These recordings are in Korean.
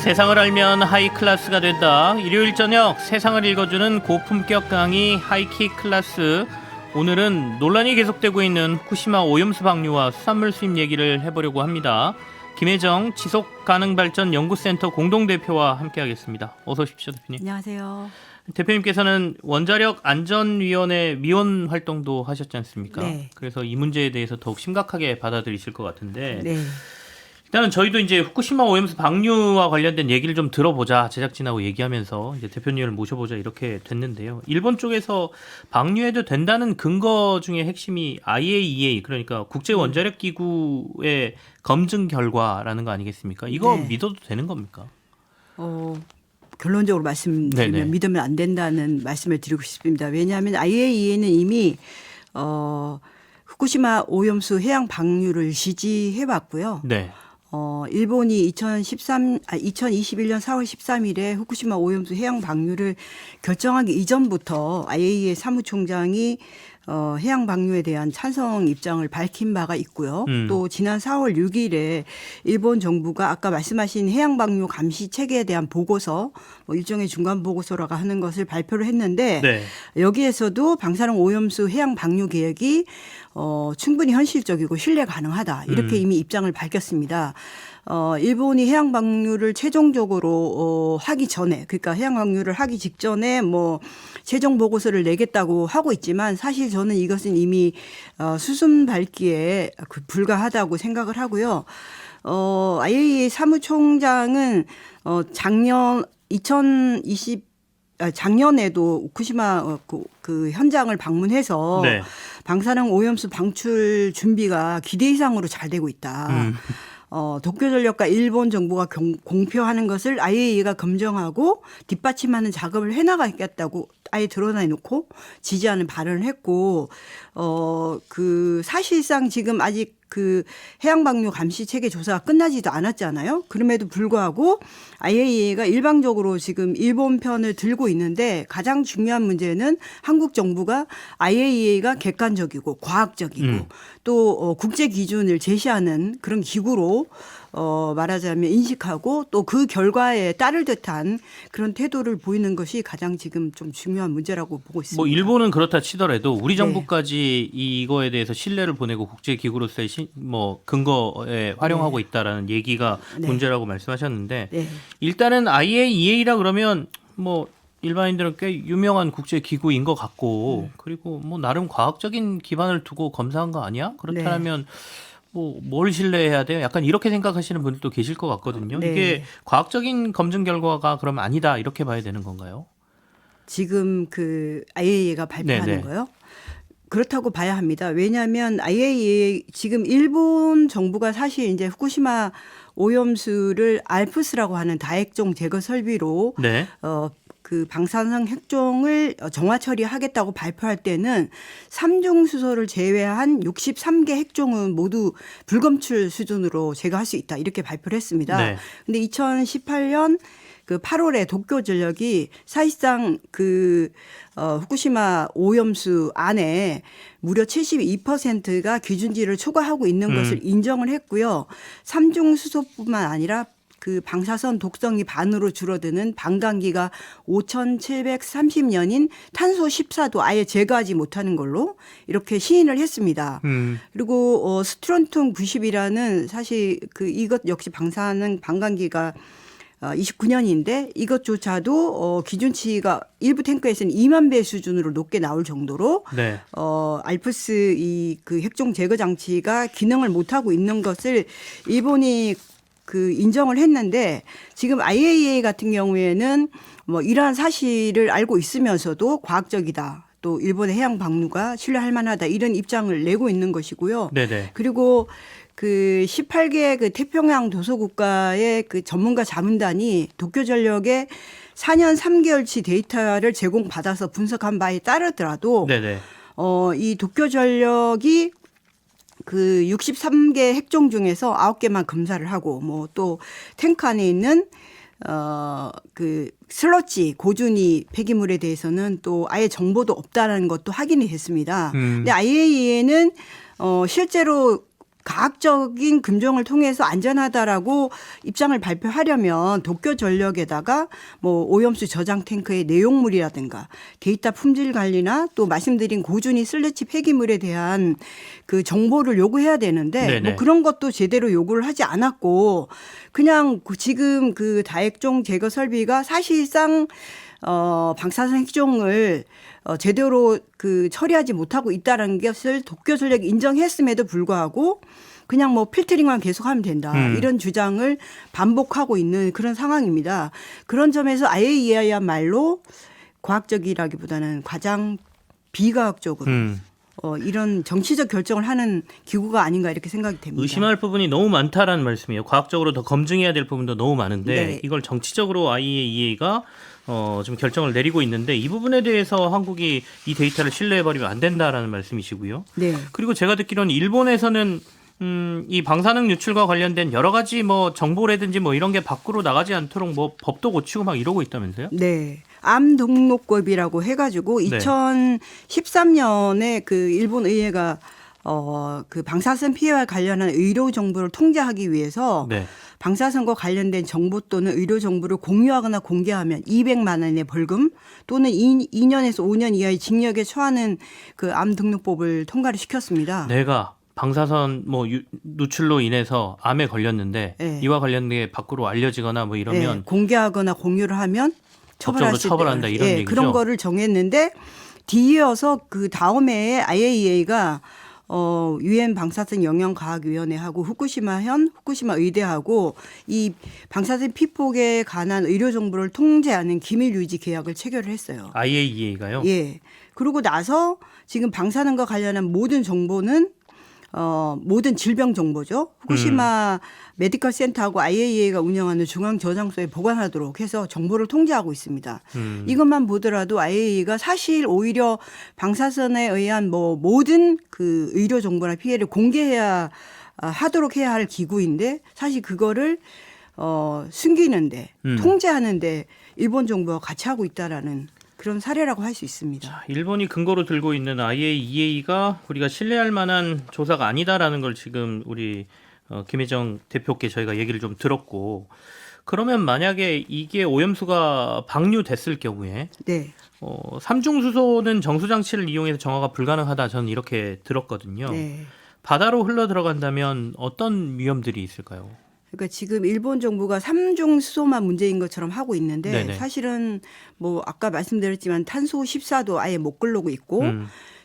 세상을 알면 하이클래스가 된다. 일요일 저녁 세상을 읽어주는 고품격 강의 하이킥 클래스. 오늘은 논란이 계속되고 있는 후쿠시마 오염수 방류와 수산물 수입 얘기를 해보려고 합니다. 김혜정 지속가능발전연구센터 공동대표와 함께하겠습니다. 어서 오십시오, 대표님. 안녕하세요. 대표님께서는 원자력 안전위원회 위원 활동도 하셨지 않습니까? 네. 그래서 이 문제에 대해서 더욱 심각하게 받아들이실 것 같은데 네. 일단은 저희도 이제 후쿠시마 오염수 방류와 관련된 얘기를 좀 들어보자, 제작진하고 얘기하면서 이제 대표님을 모셔보자 이렇게 됐는데요. 일본 쪽에서 방류해도 된다는 근거 중에 핵심이 IAEA, 그러니까 국제원자력기구의 검증 결과라는 거 아니겠습니까? 이거 네. 믿어도 되는 겁니까? 결론적으로 말씀드리면 네네. 믿으면 안 된다는 말씀을 드리고 싶습니다. 왜냐하면 IAEA는 이미 후쿠시마 오염수 해양 방류를 지지해 왔고요. 네. 일본이 2021년 4월 13일에 후쿠시마 오염수 해양 방류를 결정하기 이전부터 IAEA 사무총장이 해양 방류에 대한 찬성 입장을 밝힌 바가 있고요. 또 지난 4월 6일에 일본 정부가 아까 말씀하신 해양 방류 감시 체계에 대한 보고서, 일종의 중간 보고서라고 하는 것을 발표를 했는데 네. 여기에서도 방사능 오염수 해양 방류 계획이 충분히 현실적이고 신뢰 가능하다. 이렇게 이미 입장을 밝혔습니다. 일본이 해양 방류를 최종적으로 하기 전에, 그러니까 해양 방류를 하기 직전에 최종 보고서를 내겠다고 하고 있지만 사실 저는 이것은 이미 수순 밟기에 불과하다고 생각을 하고요. IAEA 사무총장은 작년에도 후쿠시마 그 현장을 방문해서 네. 방사능 오염수 방출 준비가 기대 이상으로 잘 되고 있다. 도쿄전력과 일본 정부가 공표하는 것을 IAEA가 검증하고 뒷받침하는 작업을 해나가겠다고 아예 드러내놓고 지지하는 발언을 했고, 사실상 지금 아직 그 해양 방류 감시 체계 조사가 끝나지도 않았잖아요. 그럼에도 불구하고 IAEA가 일방적으로 지금 일본 편을 들고 있는데 가장 중요한 문제는 한국 정부가 IAEA가 객관적이고 과학적이고 또 국제 기준을 제시하는 그런 기구로 말하자면 인식하고 또 그 결과에 따를 듯한 그런 태도를 보이는 것이 가장 지금 좀 중요한 문제라고 보고 있습니다. 일본은 그렇다 치더라도 우리 네. 정부까지 이거에 대해서 신뢰를 보내고 국제 기구로서의 근거에 활용하고 있다라는 얘기가 네. 문제라고 말씀하셨는데 네. 일단은 IAEA라 그러면 일반인들은 꽤 유명한 국제 기구인 것 같고 그리고 나름 과학적인 기반을 두고 검사한 거 아니야? 그렇다면 뭘 신뢰해야 돼요? 약간 이렇게 생각하시는 분들도 계실 것 같거든요. 네. 이게 과학적인 검증 결과가 그럼 아니다 이렇게 봐야 되는 건가요? 지금 그 IAEA가 발표하는 네네. 거요? 그렇다고 봐야 합니다. 왜냐하면 IAEA 지금 일본 정부가 사실 이제 후쿠시마 오염수를 알프스라고 하는 다액종 제거 설비로 네. 그 방사능 핵종을 정화 처리하겠다고 발표할 때는 3중 수소를 제외한 63개 핵종은 모두 불검출 수준으로 제거할 수 있다. 이렇게 발표를 했습니다. 네. 근데 2018년 그 8월에 도쿄전력이 사실상 후쿠시마 오염수 안에 무려 72%가 기준치를 초과하고 있는 것을 인정을 했고요. 3중 수소뿐만 아니라 그 방사선 독성이 반으로 줄어드는 반감기가 5,730년인 탄소 14도 아예 제거하지 못하는 걸로 이렇게 시인을 했습니다. 그리고 스트론튬 90이라는 사실 이것 역시 방사능 반감기가 29년인데 이것조차도 기준치가 일부 탱크에서는 2만 배 수준으로 높게 나올 정도로 네. 알프스 그 핵종 제거 장치가 기능을 못하고 있는 것을 일본이 인정을 했는데 지금 IAEA 같은 경우에는 이러한 사실을 알고 있으면서도 과학적이다. 또 일본의 해양 방류가 신뢰할 만하다. 이런 입장을 내고 있는 것이고요. 네네. 그리고 18개 태평양 도서국가의 전문가 자문단이 도쿄전력에 4년 3개월치 데이터를 제공받아서 분석한 바에 따르더라도 네네. 이 도쿄전력이 63개 핵종 중에서 9개만 검사를 하고 또 탱크 안에 있는 슬러지 고준위 폐기물에 대해서는 또 아예 정보도 없다라는 것도 확인이 됐습니다. 근데 IAEA는 실제로 과학적인 검증을 통해서 안전하다라고 입장을 발표하려면 도쿄전력에다가 뭐 오염수 저장 탱크의 내용물이라든가 데이터 품질 관리나 또 말씀드린 고준위 슬래치 폐기물에 대한 그 정보를 요구해야 되는데 네네. 뭐 그런 것도 제대로 요구를 하지 않았고 그냥 지금 그 다액종 제거 설비가 사실상 방사선 핵종을 제대로 그 처리하지 못하고 있다는 것을 도쿄전력이 인정했음에도 불구하고 그냥 뭐 필터링만 계속하면 된다. 이런 주장을 반복하고 있는 그런 상황입니다. 그런 점에서 IAEA야말로 과학적이라기보다는 가장 비과학적으로 이런 정치적 결정을 하는 기구가 아닌가 이렇게 생각이 됩니다. 의심할 부분이 너무 많다라는 말씀이에요. 과학적으로 더 검증해야 될 부분도 너무 많은데 네. 이걸 정치적으로 IAEA가 좀 결정을 내리고 있는데 이 부분에 대해서 한국이 이 데이터를 신뢰해버리면 안 된다라는 말씀이시고요. 네. 그리고 제가 듣기로는 일본에서는 이 방사능 유출과 관련된 여러 가지 뭐 정보라든지 뭐 이런 게 밖으로 나가지 않도록 뭐 법도 고치고 막 이러고 있다면서요? 네. 암 등록법이라고 해가지고 네. 2013년에 그 일본 의회가 그 방사선 피해와 관련한 의료 정보를 통제하기 위해서 네. 방사선과 관련된 정보 또는 의료 정보를 공유하거나 공개하면 200만 원의 벌금 또는 2년에서 5년 이하의 징역에 처하는 그 암 등록법을 통과를 시켰습니다. 내가 방사선 뭐 누출로 인해서 암에 걸렸는데 네. 이와 관련된 게 밖으로 알려지거나 뭐 이러면 네, 공개하거나 공유를 하면 법적으로 처벌한다 이런 얘기죠. 그런 거를 정했는데 뒤이어서 그 다음 해에 IAEA가 유엔 방사선 영향과학위원회하고 후쿠시마 의대하고 이 방사선 피폭에 관한 의료 정보를 통제하는 기밀 유지 계약을 체결을 했어요. IAEA가요? 예. 그러고 나서 지금 방사능과 관련한 모든 정보는 모든 질병 정보죠. 후쿠시마 메디컬 센터하고 IAEA가 운영하는 중앙 저장소에 보관하도록 해서 정보를 통제하고 있습니다. 이것만 보더라도 IAEA가 사실 오히려 방사선에 의한 뭐 모든 그 의료 정보나 피해를 공개해야 하도록 해야 할 기구인데 사실 그거를 숨기는데 통제하는데 일본 정부와 같이 하고 있다라는 그런 사례라고 할 수 있습니다. 자, 일본이 근거로 들고 있는 IAEA가 우리가 신뢰할 만한 조사가 아니다라는 걸 지금 우리 김혜정 대표께 저희가 얘기를 좀 들었고 그러면 만약에 이게 오염수가 방류됐을 경우에 네. 삼중수소는 정수장치를 이용해서 정화가 불가능하다 저는 이렇게 들었거든요. 네. 바다로 흘러 들어간다면 어떤 위험들이 있을까요? 그러니까 지금 일본 정부가 삼중 수소만 문제인 것처럼 하고 있는데 네네. 사실은 뭐 아까 말씀드렸지만 탄소 14도 아예 못 걸르고 있고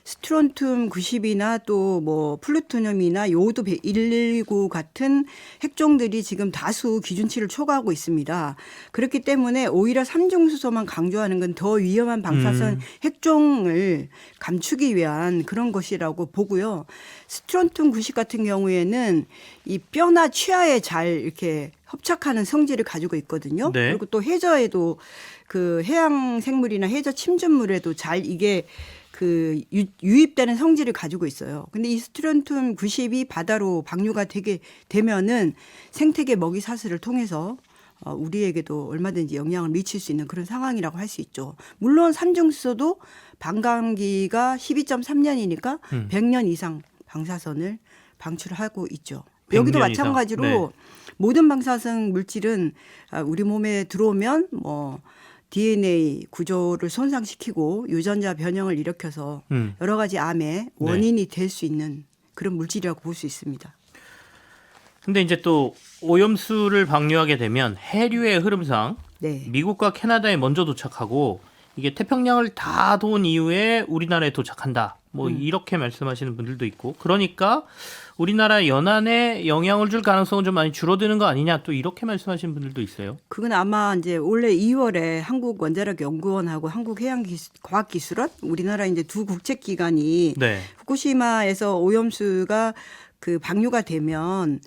스트론튬 90이나 또 뭐 플루토늄이나 요오도 119 같은 핵종들이 지금 다수 기준치를 초과하고 있습니다. 그렇기 때문에 오히려 삼중수소만 강조하는 건 더 위험한 방사선 핵종을 감추기 위한 그런 것이라고 보고요. 스트론튬 90 같은 경우에는 이 뼈나 치아에 잘 이렇게 협착하는 성질을 가지고 있거든요. 네. 그리고 또 해저에도 그 해양 생물이나 해저 침전물에도 잘 이게 그 유입되는 성질을 가지고 있어요. 근데 이 스트론튬 90이 바다로 방류가 되게 되면은 생태계 먹이 사슬을 통해서 우리에게도 얼마든지 영향을 미칠 수 있는 그런 상황이라고 할 수 있죠. 물론 삼중수소도 반감기가 12.3년이니까 100년 이상 방사선을 방출하고 있죠. 여기도 100년 이상. 마찬가지로 네. 모든 방사성 물질은 우리 몸에 들어오면 뭐 DNA 구조를 손상시키고 유전자 변형을 일으켜서 여러 가지 암의 원인이 될 수 있는 그런 물질이라고 볼 수 있습니다. 근데 이제 또 오염수를 방류하게 되면 해류의 흐름상 네. 미국과 캐나다에 먼저 도착하고 이게 태평양을 다 도은 이후에 우리나라에 도착한다. 뭐 이렇게 말씀하시는 분들도 있고 그러니까 우리나라 연안에 영향을 줄 가능성은 좀 많이 줄어드는 거 아니냐 또 이렇게 말씀하시는 분들도 있어요. 그건 아마 이제 올해 2월에 한국원자력연구원하고 한국해양과학기술원 우리나라 이제 두 국책기관이 네. 후쿠시마에서 오염수가 그 방류가 되면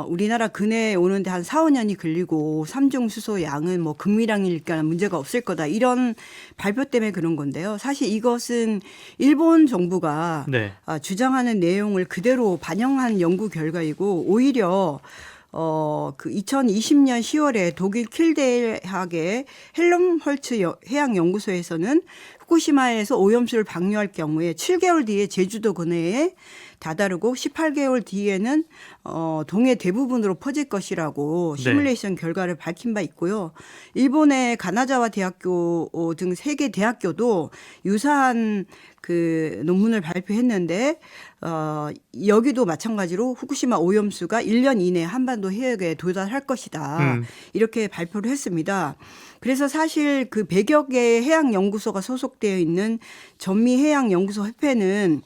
우리나라 근해에 오는데 한 4, 5년이 걸리고 삼중수소 양은 뭐 극미량이니까 문제가 없을 거다. 이런 발표 때문에 그런 건데요. 사실 이것은 일본 정부가 네. 주장하는 내용을 그대로 반영한 연구 결과이고 오히려 그 2020년 10월에 독일 킬 대학의 헬름홀츠 해양연구소에서는 후쿠시마에서 오염수를 방류할 경우에 7개월 뒤에 제주도 근해에 다다르고 18개월 뒤에는 동해 대부분으로 퍼질 것이라고 시뮬레이션 결과를 밝힌 바 있고요. 일본의 가나자와 대학교 등 3개 대학교도 유사한 그 논문을 발표했는데 여기도 마찬가지로 후쿠시마 오염수가 1년 이내 한반도 해역에 도달할 것이다. 이렇게 발표를 했습니다. 그래서 사실 그 100여 개의 해양 연구소가 소속되어 있는 전미해양연구소 협회는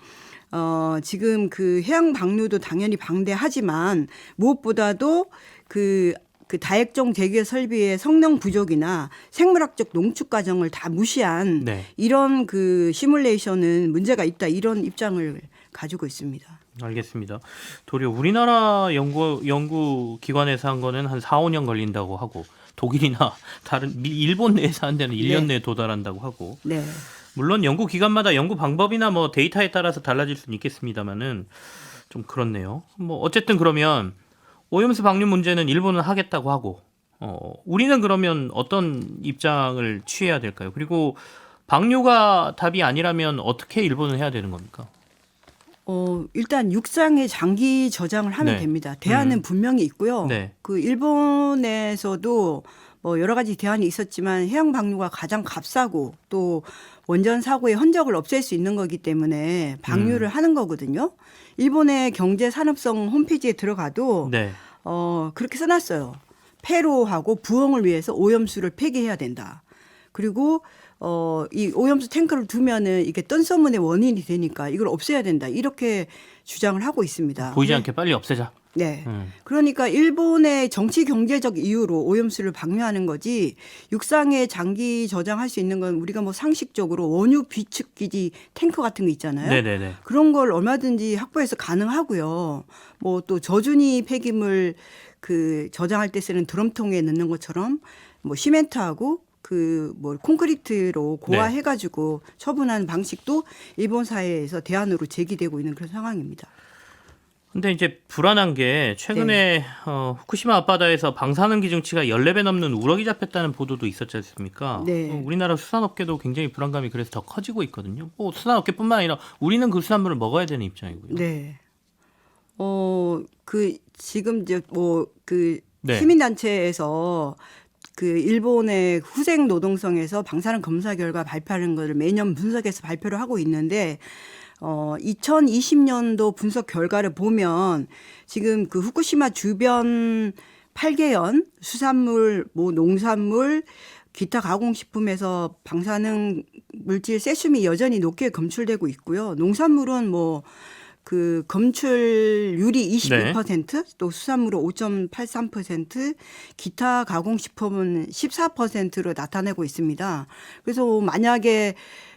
지금 그 해양 방류도 당연히 방대하지만 무엇보다도 그 다액종 재개 설비의 성능 부족이나 생물학적 농축 과정을 다 무시한 네. 이런 그 시뮬레이션은 문제가 있다 이런 입장을 가지고 있습니다. 알겠습니다. 도리어 우리나라 연구 기관에서 한 거는 한 4, 5년 걸린다고 하고 독일이나 다른 일본 내에서 한 데는 1년 내에 도달한다고 하고 네. 물론 연구 기관마다 연구 방법이나 뭐 데이터에 따라서 달라질 수는 있겠습니다만은 좀 그렇네요. 뭐 어쨌든 그러면 오염수 방류 문제는 일본은 하겠다고 하고 우리는 그러면 어떤 입장을 취해야 될까요? 그리고 방류가 답이 아니라면 어떻게 일본은 해야 되는 겁니까? 일단 육상에 장기 저장을 하면 네. 됩니다. 대안은 분명히 있고요. 네. 그 일본에서도 뭐 여러 가지 대안이 있었지만 해양 방류가 가장 값싸고 또 원전 사고의 흔적을 없앨 수 있는 거기 때문에 방류를 하는 거거든요. 일본의 경제산업성 홈페이지에 들어가도 네. 그렇게 써놨어요. 폐로하고 부엉을 위해서 오염수를 폐기해야 된다. 그리고 이 오염수 탱크를 두면은 이게 뜬소문의 원인이 되니까 이걸 없애야 된다. 이렇게 주장을 하고 있습니다. 보이지 않게 빨리 없애자. 네. 그러니까 일본의 정치 경제적 이유로 오염수를 방류하는 거지 육상에 장기 저장할 수 있는 건 우리가 뭐 상식적으로 원유 비축 기지 탱크 같은 거 있잖아요. 네네네. 그런 걸 얼마든지 확보해서 가능하고요. 뭐 또 저준위 폐기물 그 저장할 때 쓰는 드럼통에 넣는 것처럼 뭐 시멘트하고 그 뭐 콘크리트로 고화해가지고 처분하는 방식도 일본 사회에서 대안으로 제기되고 있는 그런 상황입니다. 근데 이제 불안한 게 최근에 후쿠시마 앞바다에서 방사능 기준치가 14배 넘는 우럭이 잡혔다는 보도도 있었지 않습니까? 네. 우리나라 수산업계도 굉장히 불안감이 그래서 더 커지고 있거든요. 뭐 수산업계뿐만 아니라 우리는 그 수산물을 먹어야 되는 입장이고요. 네. 그 지금 이제 뭐 그 네. 시민단체에서 그 일본의 후생 노동성에서 방사능 검사 결과 발표하는 것을 매년 분석해서 발표를 하고 있는데 2020년도 분석 결과를 보면 지금 그 후쿠시마 주변 8개현 수산물, 뭐 농산물, 기타 가공식품에서 방사능 물질 세슘이 여전히 높게 검출되고 있고요. 농산물은 뭐 그 검출률이 22%, 또 수산물은 5.83%, 기타 가공식품은 14%로 나타내고 있습니다. 그래서 만약에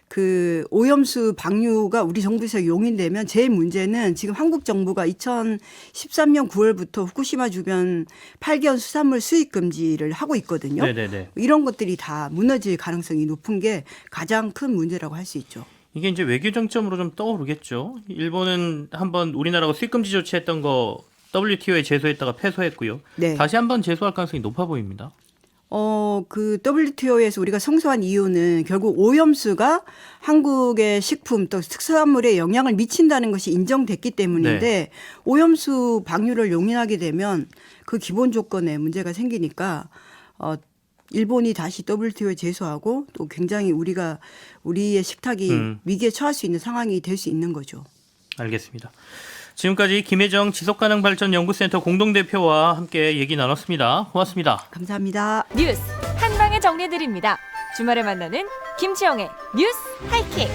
그 오염수 방류가 우리 정부에서 용인되면 제일 문제는 지금 한국 정부가 2013년 9월부터 후쿠시마 주변 8개현 수산물 수입 금지를 하고 있거든요. 네네네. 이런 것들이 다 무너질 가능성이 높은 게 가장 큰 문제라고 할 수 있죠. 이게 이제 외교 정점으로 좀 떠오르겠죠. 일본은 한번 우리나라가 수입 금지 조치했던 거 WTO에 제소했다가 패소했고요. 네. 다시 한번 제소할 가능성이 높아 보입니다. 그 WTO에서 우리가 성소한 이유는 결국 오염수가 한국의 식품 또 특수산물에 영향을 미친다는 것이 인정됐기 때문인데 네. 오염수 방류를 용인하게 되면 그 기본 조건에 문제가 생기니까 일본이 다시 WTO에 제소하고 또 굉장히 우리의 식탁이 위기에 처할 수 있는 상황이 될 수 있는 거죠. 알겠습니다. 지금까지 김혜정 지속가능발전연구센터 공동대표와 함께 얘기 나눴습니다. 고맙습니다. 감사합니다. 뉴스 한 방에 정리해드립니다. 주말에 만나는 김치영의 뉴스 하이킥.